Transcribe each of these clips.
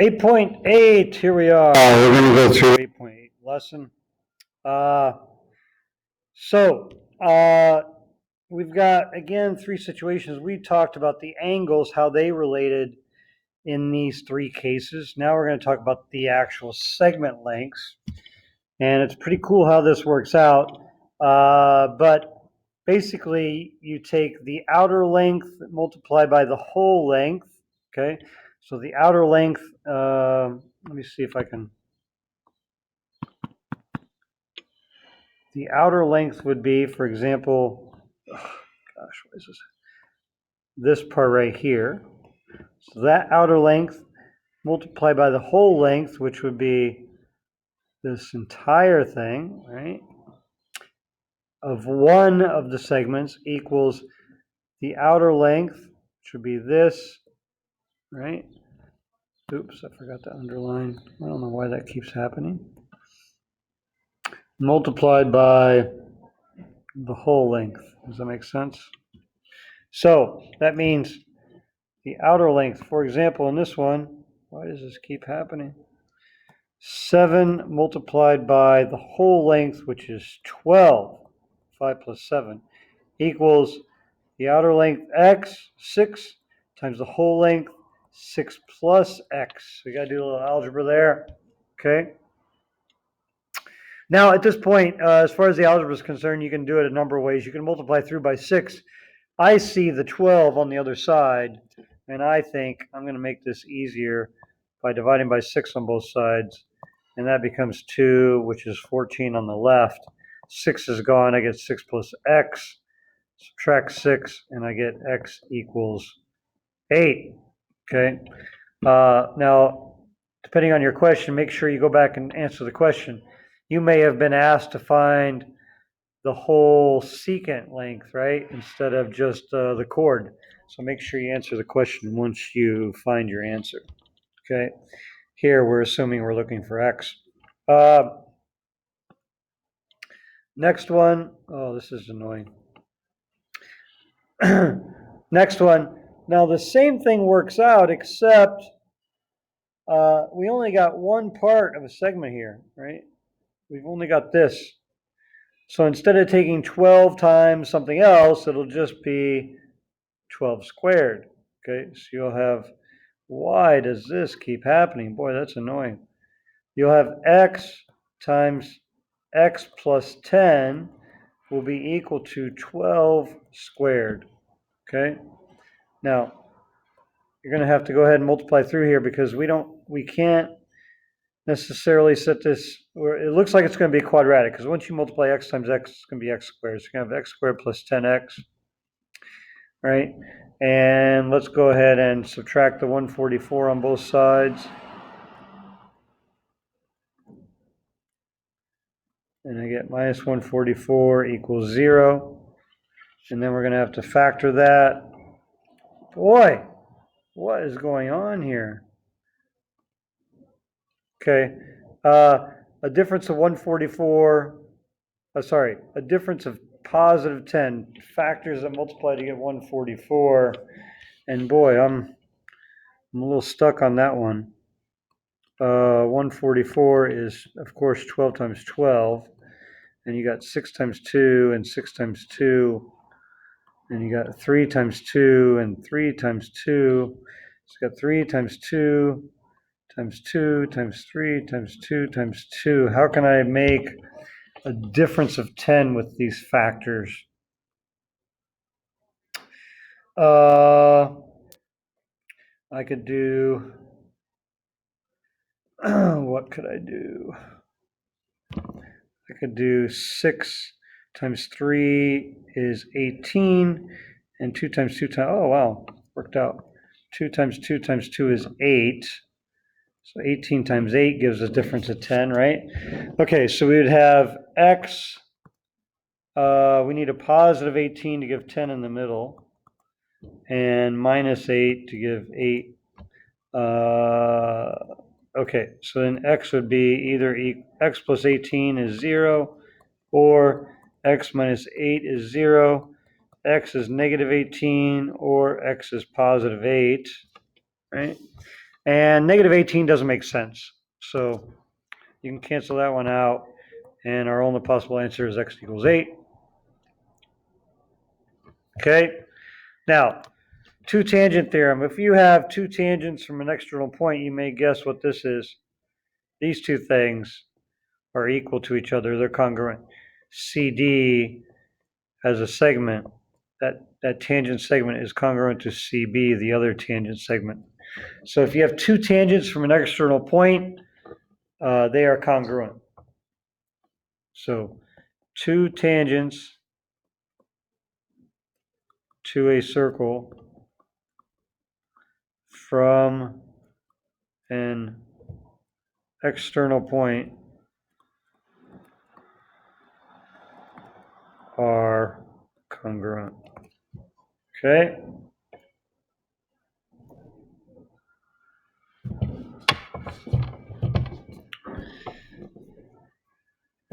8.8, here we are. We're going to go through 8.8 lesson. So, we've got, again, three situations. We talked about the angles, how they related in these three cases. Now we're going to talk about the actual segment lengths. And it's pretty cool how this works out. But basically, you take the outer length multiplied by the whole length, okay? So the outer length, let me see if I can. The outer length would be, for example, gosh, what is this part right here. So that outer length multiplied by the whole length, which would be this entire thing, right, of one of the segments equals the outer length, which would be this, right? Oops, I forgot to underline. I don't know why that keeps happening. Multiplied by the whole length. Does that make sense? So that means the outer length, for example, in this one, why does this keep happening? 7 multiplied by the whole length, which is 12, 5 plus 7, equals the outer length x, 6, times the whole length, 6 plus x. So you got to do a little algebra there, okay? Now, at this point, as far as the algebra is concerned, you can do it a number of ways. You can multiply through by 6. I see the 12 on the other side, and I think I'm going to make this easier by dividing by 6 on both sides, and that becomes 2, which is 14 on the left. 6 is gone. I get 6 plus x. Subtract 6, and I get x equals 8. Okay. Now, depending on your question, make sure you go back and answer the question. You may have been asked to find the whole secant length, right, instead of just the chord. So make sure you answer the question once you find your answer. Okay. Here we're assuming we're looking for x. Next one. Oh, this is annoying. Next one. Now the same thing works out, except we only got one part of a segment here, right? We've only got this. So instead of taking 12 times something else, it'll just be 12 squared. Okay, so you'll have, why does this keep happening? Boy, that's annoying. You'll have x times x plus 10 will be equal to 12 squared. Okay, now you're going to have to go ahead and multiply through here because we can't necessarily set this, or it looks like it's going to be quadratic because once you multiply x times x, it's going to be x squared. So you're going to have x squared plus 10x, right? And let's go ahead and subtract the 144 on both sides. And I get minus 144 equals 0. And then we're going to have to factor that. Boy, what is going on here? Okay, a difference of 144, a difference of positive 10 factors that multiply to get 144. And boy, I'm a little stuck on that one. 144 is, of course, 12 times 12. And you got 6 times 2 and 6 times 2. And you got 3 times 2 and 3 times 2. So you got 3 times 2 times 2 times 3 times 2 times 2. How can I make a difference of 10 with these factors? I could do, what could I do? I could do 6 times 3 is 18, and 2 times 2 times, oh wow, worked out. 2 times 2 times 2 is 8. So 18 times 8 gives us a difference of 10, right? Okay, so we would have x, we need a positive 18 to give 10 in the middle, and minus 8 to give 8. Okay, so then x would be either x plus 18 is 0, or x minus 8 is 0, x is negative 18, or x is positive 8, right? And negative 18 doesn't make sense. So you can cancel that one out. And our only possible answer is x equals 8. Okay. Now, two tangent theorem. If you have two tangents from an external point, you may guess what this is. These two things are equal to each other. They're congruent. CD has a segment. That tangent segment is congruent to CB, the other tangent segment. So if you have two tangents from an external point, they are congruent. So two tangents to a circle from an external point are congruent. Okay.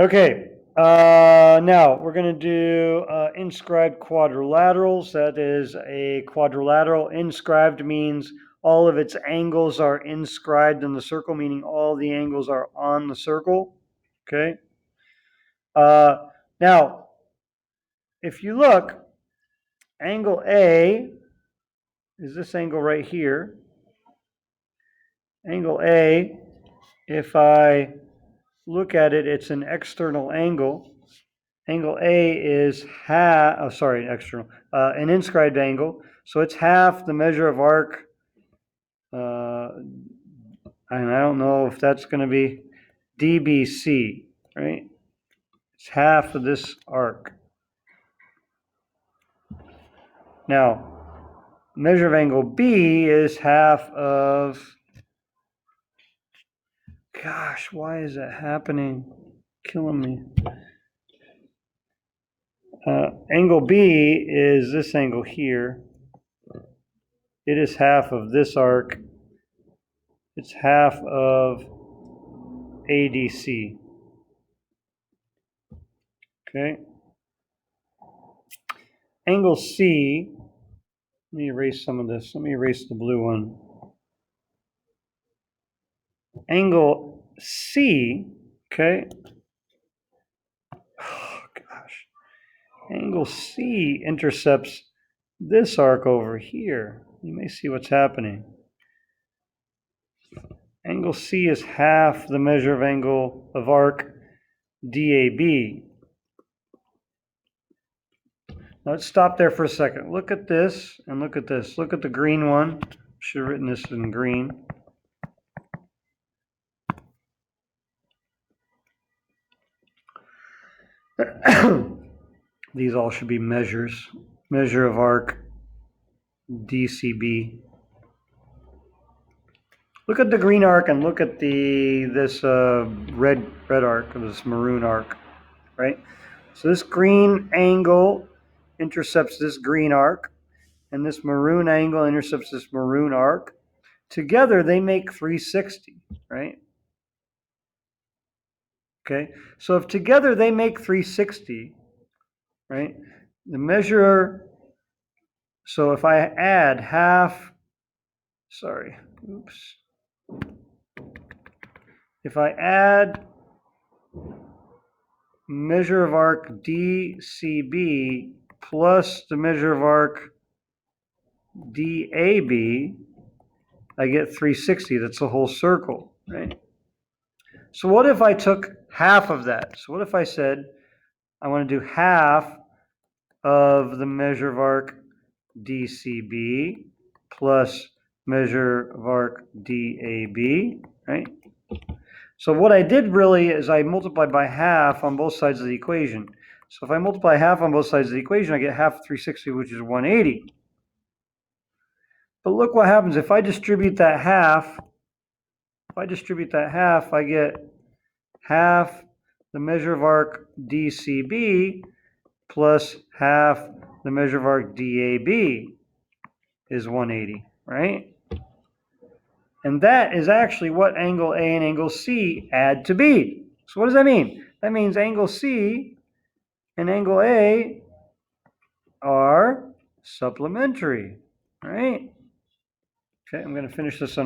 Okay. Now we're going to do inscribed quadrilaterals. That is a quadrilateral. Inscribed means all of its angles are inscribed in the circle, meaning all the angles are on the circle. Okay. Now, if you look, angle A is this angle right here. Angle A, if I look at it, it's an external angle. Angle A is an inscribed angle. So it's half the measure of arc. And I don't know if that's going to be DBC, right? It's half of this arc. Now, measure of angle B is half of, gosh, why is that happening? Killing me. Angle B is this angle here. It is half of this arc. It's half of ADC. Okay. Angle C, let me erase some of this. Let me erase the blue one. Angle C, okay. Oh, gosh. Angle C intercepts this arc over here. You may see what's happening. Angle C is half the measure of angle of arc DAB. Now let's stop there for a second. Look at this and look at this. Look at the green one. Should have written this in green. These all should be measures. Measure of arc DCB. Look at the green arc and look at this red arc, or this maroon arc, right? So this green angle intercepts this green arc, and this maroon angle intercepts this maroon arc. Together, they make 360, right? Okay, so if together they make 360, right? The measure, so if I add half, if I add measure of arc DCB plus the measure of arc DAB, I get 360. That's the whole circle, right? So what if I took half of that? So what if I said I want to do half of the measure of arc DCB plus measure of arc DAB, right? So what I did really is I multiplied by half on both sides of the equation. So if I multiply half on both sides of the equation, I get half of 360, which is 180. But look what happens if I distribute that half. If I distribute that half, I get half the measure of arc DCB plus half the measure of arc DAB is 180, right? And that is actually what angle A and angle C add to be. So what does that mean? That means angle C and angle A are supplementary, right? Okay, I'm going to finish this on